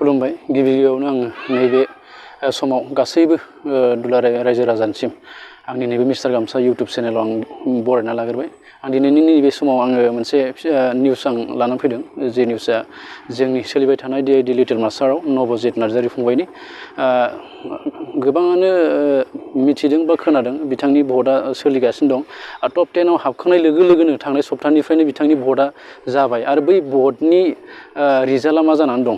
खुलुमबाय गिबियावनो आङो नैबे समाव गासैबो दुलाराय रायजो राजानिसिम आंनि नैबे मिस्टार गामसा इउट्युब चेनेलाव आं बरायना लाग्रोबाय आं दिनैनि नैबे समाव आङो मोनसे निउस आं लानानै फैदों जे निउसआ जोंनि सोलिबाय थानाय डिआइडि लिटिल मास्टाराव नबजित नार्जारी फंबायनि गोबाङानो मिथिदों बा खोनादों बिथांनि भटआ सोलिगासिनो दं टप 10 आव हाबखांनाय लोगो लोगोनो थांनाय सप्तानिफ्रायनो बिथांनि भटआ जाबाय आरो बै भटनि रिजाल्टआ मा जानानै दं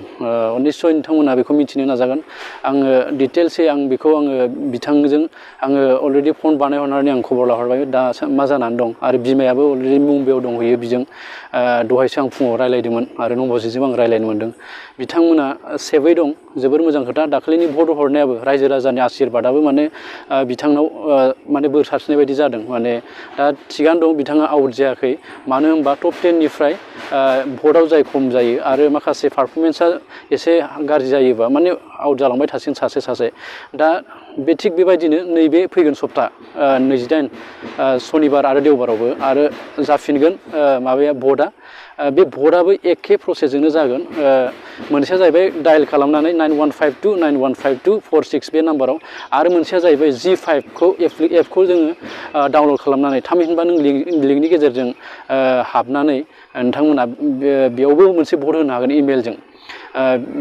निश्चय नोंथांमोना बेखौ मिथिनो नाजागोन आङो डिटेल्सै आं बेखौ आङो बिथांजों आङो अलरेडि फन बानायहरनानै आं खबर लाहरबाय दा मा जानानै दं आरो बिमायाबो अलरेडि मुम्बाइआव दंहैयो बिजों दहायसो आं फुङाव रायलायदोंमोन आरो नबजितजों आं रायलायनो मोन्दों बिथांमोना सेफै दं जोबोर मोजां खोथा दाखालिनि भट हरनायाबो रायजो राजानि आशीर्बादाबो माने बिथांनाव माने बोर सारस्रिनाय बायदि जादों माने दा थिगानो दं बिथाङा आउट जायाखै मानो होनबा टप 10 निफ्राय भटआव जाय खम जायो आरो माखासे पारफरमेन्सआ एसे गाज्रि जायोबा माने आउट जालांबाय थासिगोन सासे सासे दा बे थिग बेबायदिनो नैबे फैगोन सप्ता 28 सनिबार आरो देवबारावबो आरो जाफिनगोन माबाया भटआ बे भटआबो एखे प्रसेसजोंनो जागोन मोनसेया जाहैबाय डायेल खालामनानै 9152915246 बे नाम्बाराव आरो मोनसेया जाहैबाय G5 खौ एपखौ जोङो डाउनलड खालामनानै थामहिनबा नों लिंकनि गेजेरजों हाबनानै नोंथांमोना बेयावबो मोनसे भट होनो हागोन इमेलजों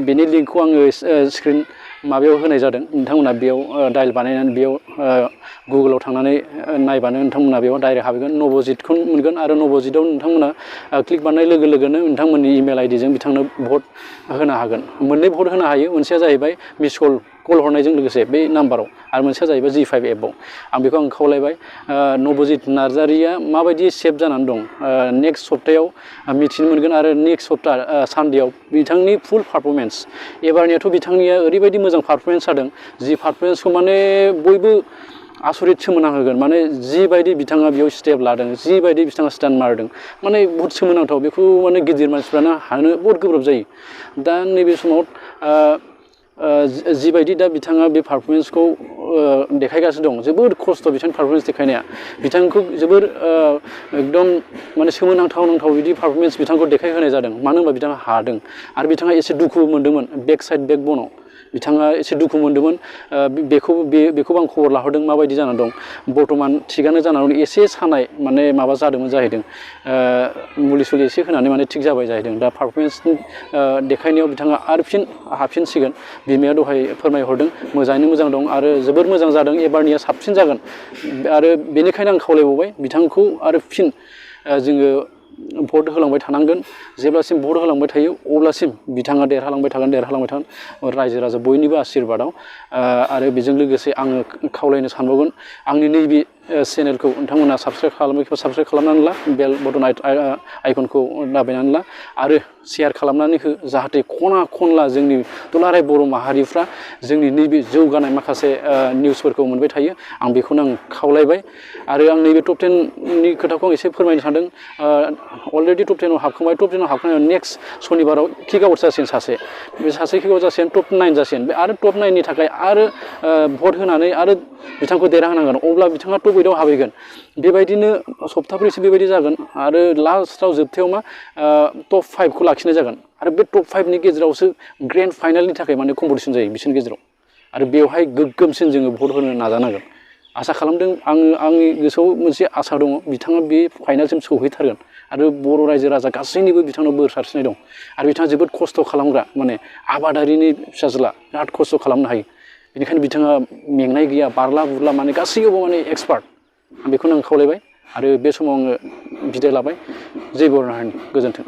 बेनि लिंकखौ आङो स्क्रिन माबायाव होनाय जादों नोंथांमोना बेयाव डायेल बानायनानै बेयाव गुगोलाव थांनानै नायबानो नोंथांमोना बेयाव डाइरेक्ट हाबगोन नबजितखौ मोनगोन आरो नबजितआव नोंथांमोना क्लिक बानायनाय लोगो लोगोनो नोंथांमोननि इमेल आइडिजों बिथांनो भट होनो हागोन मोननै भट होनो हायो मोनसेया जाहैबाय मिस कल हरनायजों लोगोसे बे नाम्बाराव आरो मोनसेया जाहैबाय G5 एपआव आं बेखौ आं खावलायबाय नबजित नार्जारिया माबायदि सेफ जानानै दं नेक्स्ट सप्तायाव मिथिनो मोनगोन आरो नेक्स्ट सप्ता सानडेआव बिथांनि फुल पारफरमेन्स एबारनियाथ' बिथांनिया ओरैबायदि मोजां पारफरमेन्स जादों जि पारफरमेन्सखौ माने बयबो आसरित सोमोनांहोगोन माने जिबायदि बिथाङा बेयाव स्टेप लादों जिबायदि बिथाङा स्टान्ड मारदों माने बहुत सोमोनांथाव बेखौ माने गिदिर मानसिफ्रानो हानो बहुत गोब्राब जायो दा नैबे समाव जिबायदि दा बिथाङा बे पारफरमेन्सखौ देखायगासिनो दं जोबोद खस्थ' बिथांनि पारफरमेन्स देखायनाया बिथांखौ जोबोर एकदम माने सोमोनांथाव बिदि पारफरमेन्स बिथांखौ देखायहोनाय जादों मानो होनबा बिथाङा हादों आरो बिथाङा एसे दुखु मोन्दोंमोन बेक बनाव बिथाङा एसे दुखु मोन्दोंमोन बेखौबो आं खबर लाहरदों माबायदि जानानै दं बर्थमान थिगानो जानानै दं एसे सानाय माने माबा जादोंमोन जाहैदों मुलि सुलि एसे होनानै माने थिग जाबाय जाहैदों दा पारफरमेन्स देखायनायाव बिथाङा आरो फिन हाबफिनसिगोन बिमाया दहाय फोरमायहरदों मोजाङैनो मोजां दं आरो जोबोर मोजां जादों एबारनिया साबसिन जागोन आरो बेनिखायनो आं खावलायबावबाय बिथांखौ आरो फिन जोङो भट होलांबाय थानांगोन जेब्लासिम भट होलांबाय थायो अब्लासिम बिथाङा देरहालांबाय थागोन रायजो राजा बयनिबो आशीर्बादाव आरो बेजों लोगोसे आङो खावलायनो सानबावगोन आंनि नैबे चेनेलखौ नोंथांमोना साबस्क्राइब खालामनानै ला बेल बटन आइकनखौ दाबायनानै ला आरो शेयार खालामनानै हो जाहाथे खना खनला जोंनि दुलाराय बर' माहारिफ्रा जोंनि नैबे जौगानाय माखासे निउसफोरखौ मोनबाय थायो आं बेखौनो आं खावलायबाय आरो आं नैबे टप 10 नि खोथाखौ आं एसे फोरमायनो सानदों अलरेडि टप 10 आव हाबखांबाय टप 10 आव हाबखांनायाव नेक्स्ट सनिबाराव किक आउट जासिगोन सासे बे सासे किक आउट जासिगोन टप 9 जासिगोन बे आरो टप 9 नि थाखाय आरो भट होनानै आरो बिथांखौ देरहाहोनांगोन अब्ला बिथाङा टप 8 आव हाबहैगोन बेबायदिनो सप्ताब्रैसो बेबायदि जागोन आरो लास्टआव जोबथायाव मा टप 5 खौ लाखिनाय जागोन आरो बे टप 5 नि गेजेरावसो ग्रेन्ड फाइनालनि थाखाय माने कम्पिटिसन जायो बिसोरनि गेजेराव आरो बेवहाय गोग्गोमसिन जोङो भट होनो नाजानांगोन आसा खालामदों आंनि गोसोआव मोनसे आसा दङ बिथाङा बे फाइनालसिम सौहैथारगोन आरो बर' रायजो राजा गासैनिबो बिथांनाव बोर सारस्रिनाय दं आरो बिथाङा जोबोद खस्थ' खालामग्रा माने आबादारिनि फिसाज्ला बिराद खस्थ' खालामनो हायो बेनिखायनो बिथाङा मेंनाय गैया बारला बुरला माने गासैयावबो माने एक्सपार्ट बेखौनो आं खावलायबाय आरो बे समाव आङो बिदाय लाबाय जय बर' हारिनि गोजोन्थों